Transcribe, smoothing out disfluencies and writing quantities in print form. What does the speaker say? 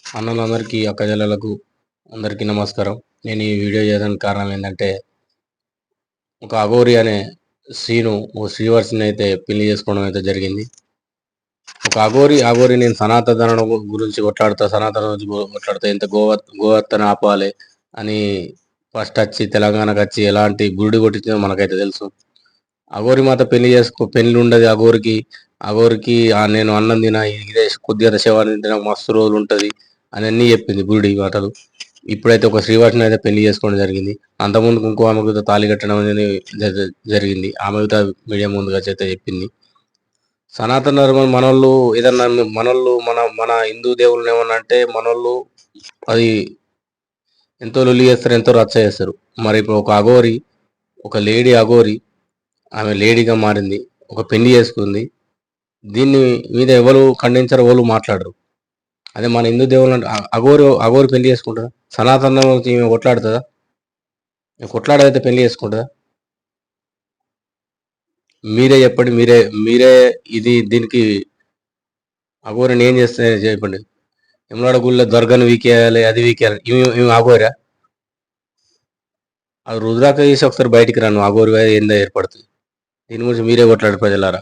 అన్నలందరికీ, అక్కచెల్లెలకు అందరికీ నమస్కారం. నేను ఈ వీడియో చేయడానికి కారణం ఏంటంటే, ఒక అఘోరి అనే సీను ఓ శ్రీవర్షిని అయితే పెళ్లి చేసుకోవడం అయితే జరిగింది. ఒక అఘోరి నేను సనాతన ధర్మం గురించి సనాతన గురించి కొట్లాడతా, ఇంత గోహత్యను ఆపాలి అని ఫస్ట్ వచ్చి తెలంగాణకు వచ్చి ఎలాంటి గుడి కొట్టించిందో మనకైతే తెలుసు. అఘోరి మాత పెళ్లి ఉండదు అఘోరికి నేను అన్నం తిన ఇదే కొద్దిగా శవాన్ని తిన మస్తు రోజులు ఉంటుంది అని అన్నీ చెప్పింది గుడి మాటలు. ఇప్పుడైతే ఒక శ్రీవాటిని అయితే పెళ్లి చేసుకోవడం జరిగింది. అంతకుముందు ఇంకో ఆమెకు తాళి కట్టడం అనేది జరిగింది. ఆమె మీడియా ముందుగా అయితే చెప్పింది. సనాతన ధర్మం మనోళ్ళు ఏదన్నా మన హిందూ దేవుళ్ళని ఏమన్నా అంటే మనోళ్ళు అది ఎంతో లొల్లి చేస్తారు, ఎంతో రచ్చ చేస్తారు. మరి ఇప్పుడు ఒక లేడీ అఘోరి ఆమె లేడీగా మారింది, ఒక పెళ్లి చేసుకుంది. దీన్ని మీద ఎవరు ఖండించరు, ఎవరు మాట్లాడరు. అదే మన హిందూ దేవుళ్ళు అఘోరి పెళ్లి చేసుకుంటుందా? సనాతన ఈమె కొట్లాడుతుందా? కొట్లాడైతే పెళ్లి చేసుకుంటుందా? మీరే చెప్పండి. మీరే దీనికి అఘోరిని ఏం చేస్తే చెప్పండి. ఎమ్లాడ గుళ్ళో దర్గాను వీకేయాలి, అది వీకేయాలి. ఇవి అఘోరా? అది రుద్రాక చేసి ఒకసారి బయటికి రాను అఘోరిగా ఏందో ఏర్పడుతుంది. దీని గురించి మీరే కొట్లాడు ప్రజలారా.